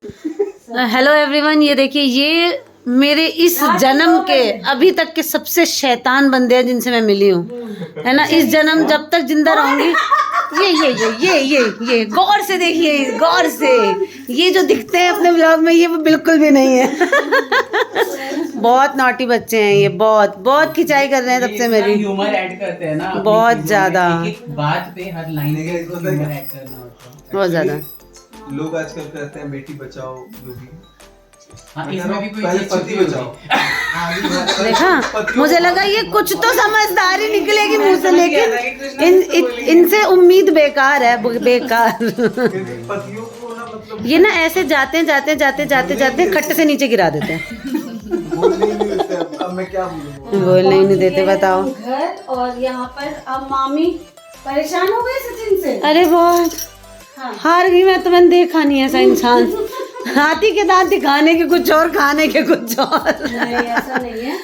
Hello everyone, ये देखिए, ये मेरे इस जन्म के अभी तक के सबसे शैतान बंदे हैं जिनसे मैं मिली हूँ, है ना। इस जन्म जब तक जिंदा रहूंगी, ये गौर से देखिए, गौर से। ये जो दिखते हैं अपने ब्लॉग में, ये वो बिल्कुल भी नहीं है। बहुत नॉटी बच्चे हैं ये, बहुत बहुत खिंचाई कर रहे हैं तब से मेरी। ह्यूमर ऐड करते हैं ना बहुत ज्यादा, एक बात पे हर लाइन में ह्यूमर ऐड करना होता है। बहुत ज्यादा। लोग आजकल कहते हैं बेटी बचाओ, जो भी। हाँ, इसमें भी कोई पहले चीज पति छुपी बचाओ। देखा, मुझे लगा ये कुछ तो समझदारी निकलेगी मुंह से, लेकिन इनसे उम्मीद बेकार है, बेकार। पतियों को ना, मतलब ये ना ऐसे जाते खट्ट से नीचे गिरा देते हैं। बोल नहीं देते। अब मैं क्या बोलूं? बोल नहीं देते, बताओ। घर और यहाँ पर अब मामी परेशान हो गए सचिन से। अरे बहुत हार गई मैं तो। मैंने देखा नहीं ऐसा इंसान। हाथी के दांत दिखाने के कुछ और, खाने के कुछ और। नहीं, ऐसा नहीं है।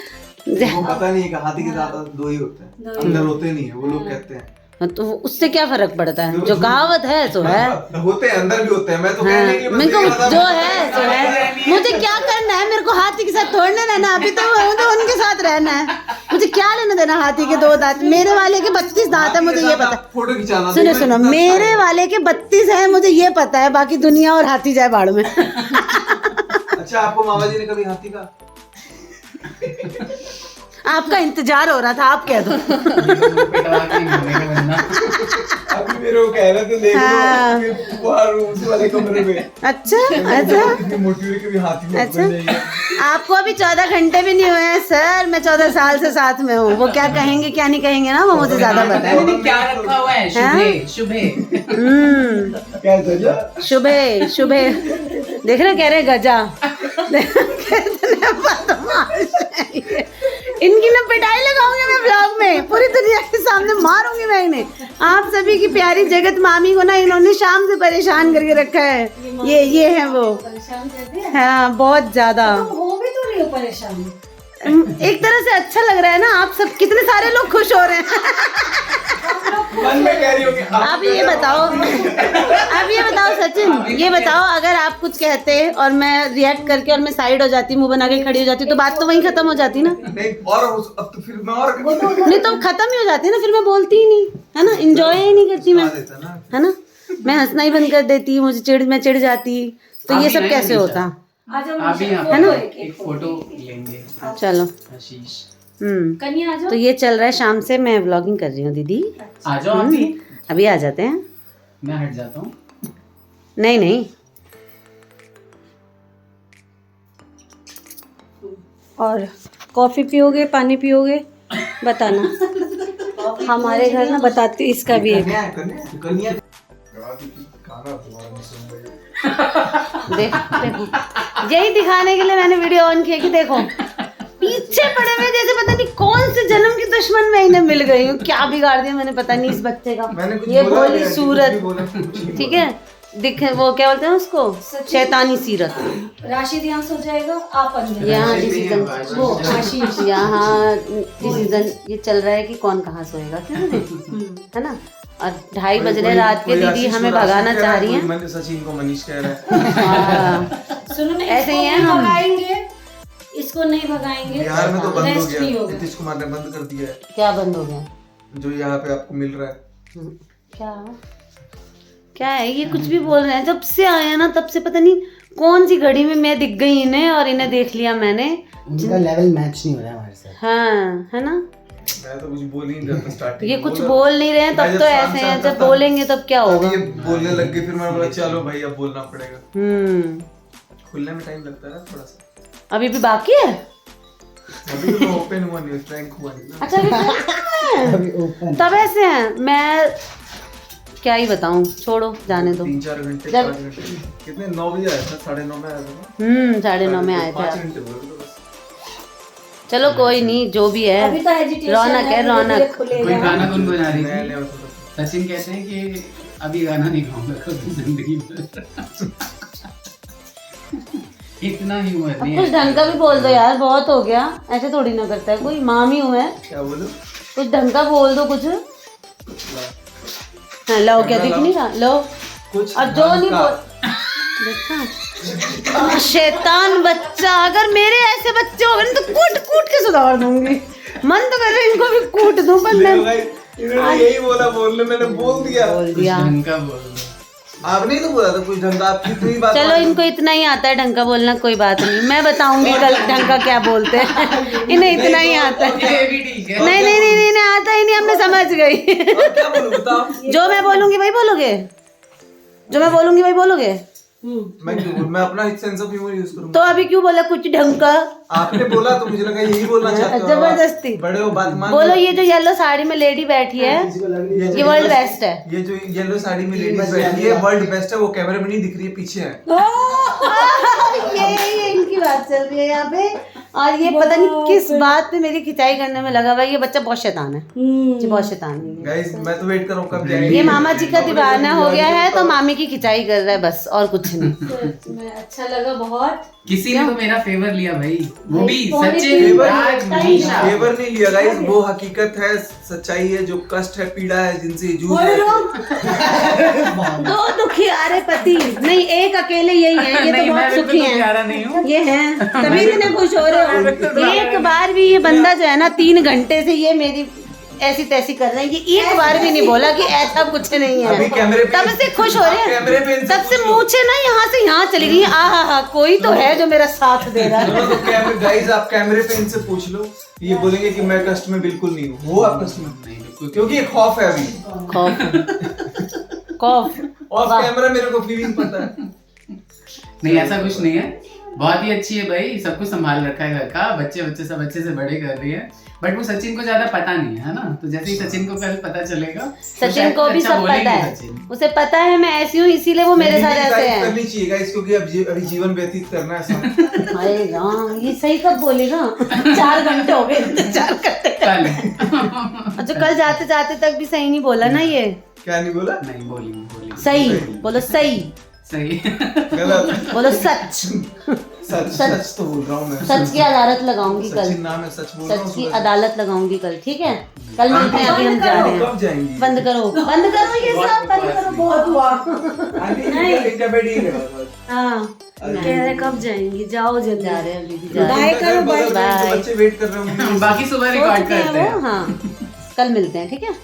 वो पता नहीं है कि हाथी के दांत दो ही होते हैं, अंदर होते नहीं है, वो लोग कहते हैं। तो उससे क्या फर्क पड़ता है? जो कहावत है सो है। होते हैं, अंदर भी होते हैं। मैं तो हाँ, कहने के लिए मेरे को बस ये जो है सो है। मुझे क्या करना है? मेरे को हाथी के साथ थोड़ना रहना, अभी तो मुझे उनके साथ रहना है। मुझे क्या लेना देना हाथी के 2 दांत? मेरे वाले के 32 दांत है, मुझे ये पता है। फोटो खिंचाना। सुनो, मेरे वाले के 32 है, मुझे ये पता है। बाकी दुनिया और हाथी जाए बाढ़ में। अच्छा, आपको मामा जी ने कभी हाथी का? आपका इंतजार हो रहा था, आप कह दो। अभी मेरे को कह रहे थे, देख हाँ। लो बाहर उस वाले कमरे में। अच्छा। इतनी मोटी हुई कि भी हाथी में अच्छा। बन जाएगी। आपको अभी 14 घंटे भी नहीं हुए हैं सर। मैं 14 साल से साथ में हूँ। वो क्या कहेंगे क्या नहीं कहेंगे ना, वो मुझे ज्यादा पता है। मैंने क्या रखा हुआ है? शुभे शुभे। क्या चला? शुभे देख रहे, कह रहे गजा। कितने बदमाश हैं ये। इनकी ना पिटाई लगाऊंगी मैं ब्लॉग में, पूरी दुनिया के सामने मारूंगी मैं इन्हें। आप सभी की प्यारी जगत मामी को ना इन्होंने शाम से परेशान करके रखा है। ये है वो, परेशान कर दिया। हाँ बहुत ज्यादा। तुम हो भी तो रही हो परेशान। एक तरह से अच्छा लग रहा है ना। आप सब कितने सारे लोग खुश हो रहे हैं। मन में कह रही होगी आप ये बताओ सचिन, ये बताओ, अगर आप कुछ कहते और मैं रिएक्ट करके और मैं साइड हो जाती, मुंह बना के खड़ी हो जाती, तो बात तो वहीं खत्म हो जाती ना। नहीं, और अब तो फिर मैं और नहीं तो खत्म ही हो जाती है ना, फिर मैं बोलती ही नहीं, है ना। एंजॉय ही नहीं करती मैं, है ना। मैं हंसना ही बंद कर देती, मैं चिढ़ जाती। तो ये सब कैसे होता? अभी है ना? एक फोटो लेंगे। चलो। आशीष, कन्या आ जाओ। तो ये चल रहा है, शाम से मैं व्लॉगिंग कर रही हूँ दीदी। आ जाओ अभी आ जाते हैं। मैं हट जाता हूँ। नहीं। और कॉफी पियोगे, पानी पियोगे, बताना। हमारे घर ना बताती, इसका भी एक देखो, यही दिखाने के लिए मैंने वीडियो ऑन किया कि देखो पीछे पड़े हुए, जैसे पता नहीं कौन से जन्म की दुश्मन में इन्हें मिल गई हूँ। क्या बिगाड़ दिया मैंने पता नहीं इस बच्चे का। ये भोली सूरत, ठीक है, दिखे वो क्या बोलते हैं उसको, शैतानी सीरत। राशि यहाँ सो जाएगा, आप अंदर। यहाँ डिसीजन, वो आशीष यहाँ डिसीजन ये चल रहा है कि कौन कहाँ सोएगा, है ना। और 2:30 बज रहे रात के, दीदी हमें भगाना चाह रही है। सचिन को मनीष कह रहा है। सुनो ना, ऐसे ही है हम। भगाएंगे इसको, नहीं भगाएंगे बिहार में तो बंद हो रेस्ट नहीं गया, होगा। नीतीश कुमार ने बंद कर दिया है। क्या बंद हो गया? जो यहाँ पे आपको मिल रहा है। क्या है ये? कुछ भी बोल रहे हैं। जब से आया ना तब से पता नहीं कौन सी घड़ी में मैं दिख गई इन्हें, और इन्हें देख लिया मैंने। उनका लेवल मैच नहीं हो रहा है हमारे साथ। हाँ, है ना। मैं तो कुछ बोल ही नहीं रहा था स्टार्टिंग। ये कुछ बोल नहीं रहे हैं, तब तो ऐसे हैं। जब बोलेंगे तब क्या होगा? ये बोलने लग गए, फिर मैंने बोला चलो भाई अब बोलना पड़ेगा। खुलने में टाइम लगता है ना थोड़ा सा। अभी भी बाकी है। अभी तो ओपन हुआ नहीं, फ्रैंक हुआ नहीं ना। अच्छा अभी ओपन। तब ऐसे हैं। मैं क्या ही बताऊं, छोड़ो, जाने दो। 3-4 घंटे, जब 5 घंटे कितने 9 बजे आया था, 9:30 में आया था ना। 9:30 में आए 5 थे। घंटे बोल दो बस। चलो कोई नहीं, जो भी है अभी तो hesitation रौनक है, रौनक। कोई गाना कौन बजा रही नया थी? नया होता था। सचिन कहते हैं कि अभी गाना नहीं गाऊंगा कभी जिंदगी में। इतना ह्यूमर अब नहीं कुछ ढंग का भी बोल दो यार, बहुत हो गया। ऐसे थोड़ी ना करता है कोई। मामी हूँ मैं, क्या बोलूं? कुछ ढंग का बोल दो कुछ। हाँ, लो क्या दिख नहीं रहा, लो। कुछ और जो नहीं बोल देखा शैतान बच्चा। अगर मेरे ऐसे बच्चे हो गए तो कूट कूट के सुधार दूंगी। मन तो कर रहा है इनको भी कूट दूं, पर मैं इन्होंने यही बोला, बोलने मैंने बोल दिया। ढंग का बोल दो। आपने ही तो बोला था कुछ ढंग का, आपकी तो ही बात। चलो इनको इतना ही आता है ढंग का बोलना, कोई बात नहीं, मैं बताऊंगी कल ढंग का क्या बोलते हैं। इन्हें इतना ही आता है। ये भी ठीक है। नहीं नहीं नहीं नहीं आता ही नहीं, अब मैं समझ गई। और क्या बोलूं बताओ? जो मैं बोलूंगी वही बोलोगे, जो मैं बोलूंगी वही बोलोगे। मैं क्यों बोलूं? मैं अपना सेंस ऑफ ह्यूमर यूज करूंगा। तो अभी क्यों बोला कुछ ढंग का? आपने बोला तो मुझे लगा यही बोलना चाहते हो। जबरदस्ती बड़े हो बात मान। बोलो। ये जो येलो साड़ी में लेडी बैठी है ये वर्ल्ड बेस्ट है। ये जो येलो साड़ी में लेडीज बैठी है वर्ल्ड बेस्ट है। वो कैमरे में नहीं दिख रही है, पीछे है। ये इनकी बात चल रही है यहाँ पे, और ये पता नहीं किस बात पे मेरी खिंचाई करने में लगा हुआ है। ये बच्चा बहुत शैतान है, ये बहुत शैतान है। गाइस मैं तो वेट कर रहा हूं कब जाएंगे। ये मामा जी का दीवाना हो गया है तो मामी की खिंचाई कर रहा है बस, और कुछ नहीं। अच्छा लगा बहुत। किसी ने तो मेरा फेवर लिया भाई, वो भी थोड़ी सचिन सी राज मनीषा। फेवर नहीं लिया गाइस, वो हकीकत है, सच्चाई है, जो कष्ट है, पीड़ा है, जिनसे जूझ है। दो दुखियारे पति नहीं, एक अकेले यही है। ये तो नहीं, बहुत मैं सुखी बिल्कुल प्यारा हैं, नहीं हूँ। ये हैं, तभी इतने खुश हो रहे हो। एक बार भी ये बंदा जो है ना 3 घंटे से ये मेरी ऐसी तैसी कर रहे हैं, ये एक बार भी नहीं बोला कि ऐसा कुछ नहीं अभी है। कैमरे पे तब से खुश हो रहे कैमरे पे हैं, इनसे तब से पूछ लो। मूछे ना यहाँ से यहाँ चली गई। आहा कोई तो है जो मेरा साथ दे रहा है। चलो तो कैमरे गाइस आप कैमरे पे इनसे पूछ लो, ये बोलेंगे कि मैं कष्ट में बिल्कुल नहीं हूँ। वो आप कष्ट में नहीं, बिल्कुल। क्योंकि ये खौफ है अभी। खौफ खौफ ऑफ कैमरा मेरे को फीलिंग पता है। नहीं ऐसा कुछ नहीं है, बहुत ही अच्छी है भाई, सब कुछ संभाल रखा है घर का, बच्चे सब अच्छे से बड़े कर रही है। बट वो सचिन को ज्यादा पता नहीं है ना, तो जैसे ही सचिन को कल पता चलेगा तो सचिन शायद को भी अच्छा सब बोलेंगे पता है, सचिन। उसे पता है मैं ऐसी हूँ, इसीलिए वो मेरे साथ ऐसे तारीफ है। करनी चाहिए गाइस, क्योंकि अभी जीवन व्यतीत करना है सब। हाय राम, ये सही कब बोलेगा? 4 घंटे हो गए इंतजार करते कल अच्छा कल जाते जाते तक भी सही नहीं बोला ना ये? क्या नहीं बोला? नहीं बोली सही बोलो, सही सही। गलत। बोलो, सच सच तो बोल रहा हूँ मैं। सच की अदालत लगाऊंगी कल, सचिन नाम है, सच बोल रहा सच हूँ। की अदालत लगाऊंगी कल, ठीक है? कल मिलते हैं, अभी हम जा रहे हैं। कब जाएंगी? बंद करो ये सब बंद करो, बहुत हुआ। हाँ कह रहे कब जाएंगी, जाओ जल्दी। जा रहे हैं दीदी, जा रहे हैं। बाय करो, बाय। बाय। बच्चे वेट कर रहे होंगे। बाकी सुबह सो रिकॉर्ड चुके हैं करते वो, हैं। हाँ कल मिलते हैं, ठीक है?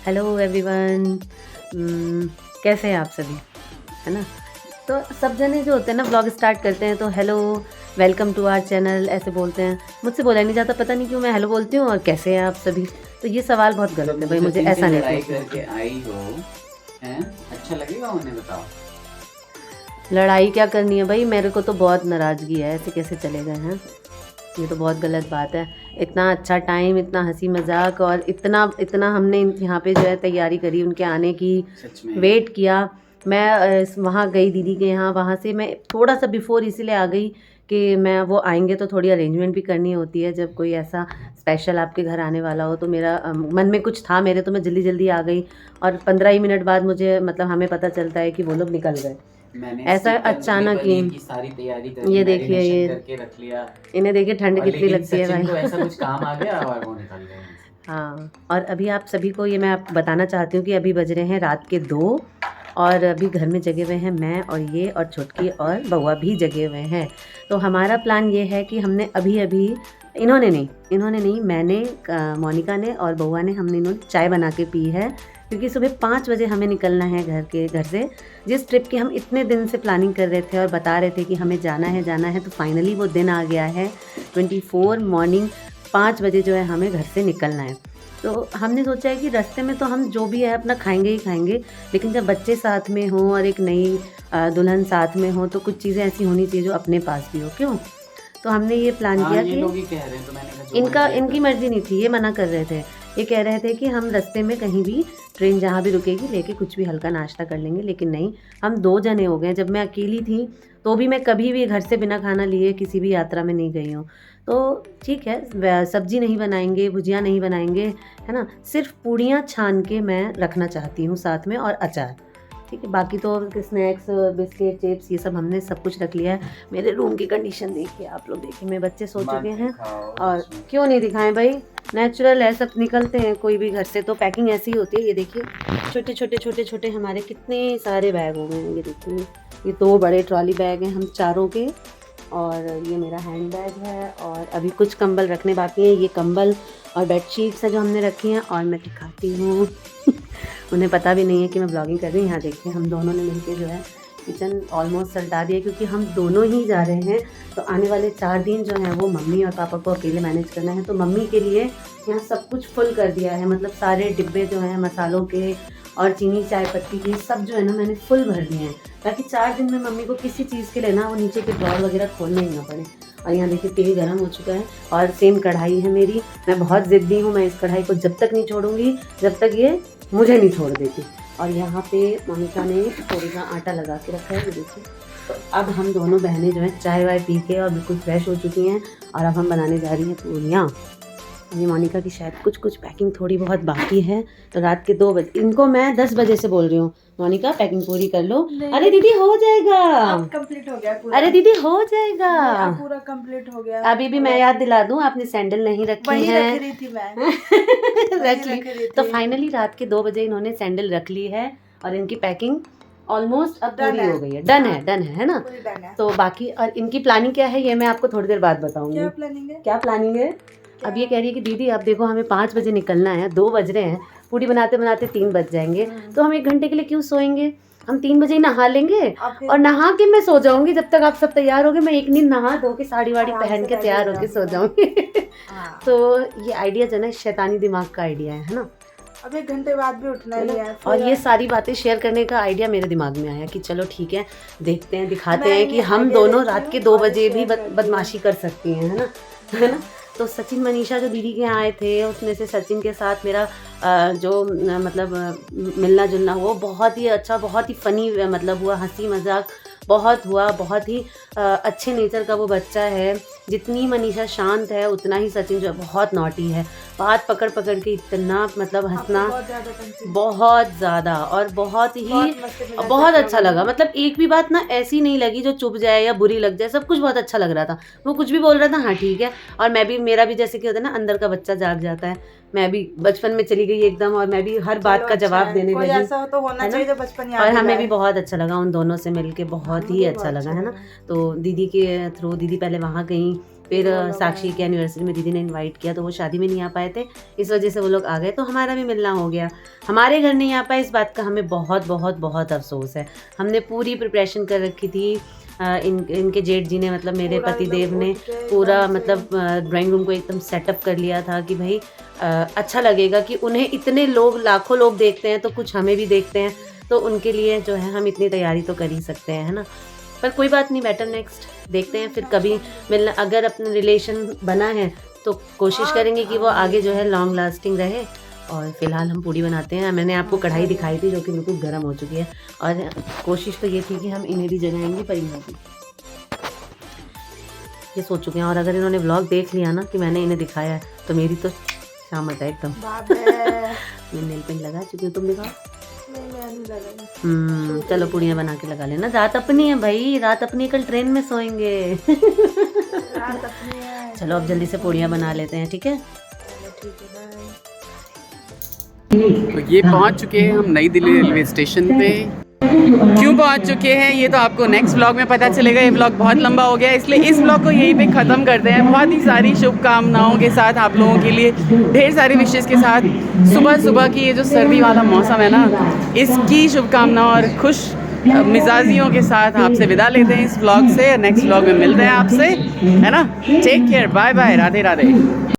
हेलो एवरीवन, कैसे हैं आप सभी, है ना? तो सब जने जो होते हैं ना व्लॉग स्टार्ट करते हैं तो hello welcome to our channel ऐसे बोलते हैं। मुझसे बोला नहीं जाता, पता नहीं क्यों मैं हेलो बोलती हूँ और कैसे हैं आप सभी। तो ये सवाल बहुत गलत है भाई, मुझे ऐसा नहीं लड़ाई पूछना। करके आई हो हैं, अच्छा लगेगा उन्हें, बताओ। लड़ाई क्या करनी है भाई, मेरे को तो बहुत नाराज़गी है, ऐसे कैसे चले गए हैं? ये तो बहुत गलत बात है। इतना अच्छा टाइम, इतना हंसी मजाक और इतना हमने यहाँ पे जो है तैयारी करी उनके आने की, सच में वेट किया। मैं वहाँ गई दीदी के यहाँ, वहाँ से मैं थोड़ा सा बिफोर इसीलिए आ गई कि मैं वो आएंगे तो थोड़ी अरेंजमेंट भी करनी होती है जब कोई ऐसा स्पेशल आपके घर आने वाला हो। तो मेरा मन में कुछ था मेरे, तो मैं जल्दी जल्दी आ गई और 15 ही मिनट बाद मुझे मतलब हमें पता चलता है कि वो लोग निकल गए। मैंने ऐसा इससे पहले अचानक पनीर ही की सारी तैयारी कर ये देखिए, marination ये करके रख लिया, इन्हें देखिए ठंड और कितनी लेकिन लगती है सचिन को भाई। ऐसा कुछ काम आ गया और वो निकल गए। हाँ, और अभी आप सभी को ये मैं आपको बताना चाहती हूँ कि अभी बज रहे हैं रात के 2 और अभी घर में जगे हुए हैं मैं और ये और छोटकी और बउआ भी जगे हुए हैं। तो हमारा प्लान ये है कि हमने अभी इन्होंने नहीं मैंने, मोनिका ने और बउआ ने, हमने चाय बना के पी है क्योंकि सुबह 5 बजे हमें निकलना है घर से। जिस ट्रिप की हम इतने दिन से प्लानिंग कर रहे थे और बता रहे थे कि हमें जाना है, तो फाइनली वो दिन आ गया है। 24 मॉर्निंग 5 बजे जो है हमें घर से निकलना है। तो हमने सोचा है कि रास्ते में तो हम जो भी है अपना खाएंगे ही खाएंगे, लेकिन जब बच्चे साथ में हों और एक नई दुल्हन साथ में हो तो कुछ चीज़ें ऐसी होनी चाहिए जो अपने पास भी हो, क्यों? तो हमने ये प्लान किया ये कि लोग ही कह रहे हैं, तो मैंने कहा जो इनकी मर्जी नहीं थी, ये मना कर रहे थे। ये कह रहे थे कि हम रास्ते में कहीं भी ट्रेन जहाँ भी रुकेगी लेके कुछ भी हल्का नाश्ता कर लेंगे, लेकिन नहीं, हम 2 जने हो गए। जब मैं अकेली थी तो भी मैं कभी भी घर से बिना खाना लिए किसी भी यात्रा में नहीं गई हूँ। तो ठीक है, सब्जी नहीं बनाएंगे, भुजिया नहीं बनाएंगे, है ना, सिर्फ पूड़ियाँ छान के मैं रखना चाहती हूँ साथ में, और अचार, ठीक है। बाकी तो स्नैक्स, बिस्किट, चिप्स, ये सब हमने सब कुछ रख लिया है। मेरे रूम की कंडीशन देखिए आप लोग, देखिए मेरे बच्चे सो चुके हैं। और क्यों नहीं दिखाएं भाई, नेचुरल है, सब निकलते हैं कोई भी घर से तो पैकिंग ऐसी ही होती है। ये देखिए छोटे छोटे हमारे कितने सारे बैग हो गए हैं, ये देखिए ये 2 बड़े ट्रॉली बैग हैं हम चारों के, और ये मेरा हैंड बैग है, और अभी कुछ कंबल रखने बाकी हैं। ये कंबल और बेडशीट्स हैं जो हमने रखी हैं, और मैं दिखाती हूँ उन्हें पता भी नहीं है कि मैं ब्लॉगिंग कर रही हूँ। यहाँ देखिए हम दोनों ने मिलके जो है किचन ऑलमोस्ट सल्टा दिया, क्योंकि हम दोनों ही जा रहे हैं। तो आने वाले 4 दिन जो हैं वो मम्मी और पापा को अकेले मैनेज करना है। तो मम्मी के लिए यहाँ सब कुछ फुल कर दिया है, मतलब सारे डिब्बे जो हैं मसालों के और चीनी चाय पत्ती के सब जो है ना मैंने फुल भर दिए हैं, ताकि 4 दिन में मम्मी को किसी चीज़ के लिए ना वो नीचे के ड्रॉर वगैरह खोलने ही ना पड़े। और यहाँ देखिए तेल गर्म हो चुका है, और सेम कढ़ाई है मेरी। मैं बहुत ज़िद्दी हूँ, मैं इस कढ़ाई को जब तक नहीं छोड़ूंगी जब तक ये मुझे नहीं छोड़ देती। और यहाँ पे मोनिका ने थोड़ी सा आटा लगा के रखा है, देखिए। तो अब हम दोनों बहनें जो हैं चाय वाय पी के और बिल्कुल फ्रेश हो चुकी हैं, और अब हम बनाने जा रही हैं पूरियाँ। ये मोनिका की शायद कुछ पैकिंग थोड़ी बहुत बाकी है, तो रात के 2 बजे इनको मैं 10 बजे से बोल रही हूँ, मोनिका पैकिंग पूरी कर लो। अरे दीदी हो जाएगा, कंप्लीट हो गया पूरा। अरे दीदी हो जाएगा, पूरा कंप्लीट हो गया। अभी भी मैं याद दिला दूं, आपने सैंडल नहीं रखी है। रख रही थी मैं रख ली। तो फाइनली रात के 2 बजे इन्होंने सैंडल रख ली है, और इनकी पैकिंग ऑलमोस्ट अब पूरी हो गई है, डन है ना। तो बाकी और इनकी प्लानिंग क्या है ये मैं आपको थोड़ी देर बाद बताऊंगी। क्या प्लानिंग है? अब ये कह रही है कि दीदी अब देखो हमें 5 बजे निकलना है, 2 बज रहे हैं, पूरी बनाते बनाते 3 बज जाएंगे, तो हम 1 घंटे के लिए क्यों सोएंगे, हम 3 बजे ही नहा लेंगे, और नहा के मैं सो जाऊंगी जब तक आप सब तैयार होगे। मैं एक नींद नहा धो के साड़ी वाड़ी पहन के तैयार होके सो जाऊंगी। तो ये आइडिया जो है ना शैतानी दिमाग का आइडिया है ना। अब 1 घंटे बाद भी उठना ही है। और ये सारी बातें शेयर करने का आइडिया मेरे दिमाग में आया कि चलो ठीक है, देखते हैं, दिखाते हैं कि हम दोनों रात के 2 बजे भी बदमाशी कर सकती हैं, है ना। तो सचिन मनीषा जो दीदी के यहाँ आए थे, उसमें से सचिन के साथ मेरा जो मतलब मिलना जुलना हुआ बहुत ही अच्छा, बहुत ही फ़नी मतलब हुआ, हंसी मजाक बहुत हुआ, बहुत ही अच्छे नेचर का वो बच्चा है। जितनी मनीषा शांत है उतना ही सचिन जो है बहुत नॉटी है, बात पकड़ पकड़ के इतना मतलब हंसना बहुत ज़्यादा, और बहुत अच्छा लगा। मतलब एक भी बात ना ऐसी नहीं लगी जो चुप जाए या बुरी लग जाए, सब कुछ बहुत अच्छा लग रहा था। वो कुछ भी बोल रहा था हाँ ठीक है, और मैं भी, मेरा भी जैसे कि होता है ना अंदर का बच्चा जाग जाता है, मैं भी बचपन में चली गई एकदम, और मैं भी हर बात का जवाब देने लगी। ऐसा तो होना चाहिए जो बचपन याद और हमें दिलाए। भी बहुत अच्छा लगा उन दोनों से मिलके, बहुत ही अच्छा लगा, है ना। तो दीदी के थ्रू दीदी पहले वहाँ गई, फिर साक्षी की एनिवर्सरी में दीदी ने इनवाइट किया, तो वो शादी में नहीं आ पाए थे, इस वजह से वो लोग आ गए, तो हमारा भी मिलना हो गया। हमारे घर नहीं आ पाए, इस बात का हमें बहुत बहुत बहुत अफसोस है। हमने पूरी प्रिपरेशन कर रखी थी, इनके जेठ जी ने मतलब मेरे पति देव ने पूरा मतलब ड्राइंग रूम को एकदम सेटअप कर लिया था कि भाई अच्छा लगेगा कि उन्हें इतने लोग, लाखों लोग देखते हैं, तो कुछ हमें भी देखते हैं, तो उनके लिए जो है हम इतनी तैयारी तो कर ही सकते हैं, है ना। पर कोई बात नहीं, बेटर नेक्स्ट, देखते हैं फिर कभी मिलना। अगर अपना रिलेशन बना है तो कोशिश करेंगे कि वो आगे जो है लॉन्ग लास्टिंग रहे। और फिलहाल हम पूड़ी बनाते हैं। मैंने आपको कढ़ाई दिखाई थी जो कि बिल्कुल गर्म हो चुकी है, और कोशिश तो ये थी कि हम इन्हें भी जगाएंगे, पर इन्हें भी ये सोच चुके हैं। और अगर इन्होंने व्लॉग देख लिया ना कि मैंने इन्हें दिखाया है, तो मेरी तो शामत है एकदम। मैं नेल पेंट लगा चुकी हूँ, तुम दिखाओ। चलो पूड़ियाँ बना के लगा लेना, रात अपनी है भाई, रात अपनी, कल ट्रेन में सोएंगे। चलो अब जल्दी से पूड़ियाँ बना लेते हैं, ठीक है। तो ये पहुंच चुके हैं हम नई दिल्ली रेलवे स्टेशन पे। क्यों पहुंच चुके हैं ये तो आपको नेक्स्ट व्लॉग में पता चलेगा। ये व्लॉग बहुत लंबा हो गया, इसलिए इस व्लॉग को यहीं पे ख़त्म करते हैं। बहुत ही सारी शुभकामनाओं के साथ आप लोगों के लिए, ढेर सारी विशेष के साथ। सुबह सुबह की ये जो सर्दी वाला मौसम है ना, इसकी शुभकामनाओं और खुश मिजाजियों के साथ आपसे विदा लेते हैं इस व्लॉग से। नेक्स्ट व्लॉग में मिलते हैं आपसे, है ना। Take care, bye bye, Radhe Radhe.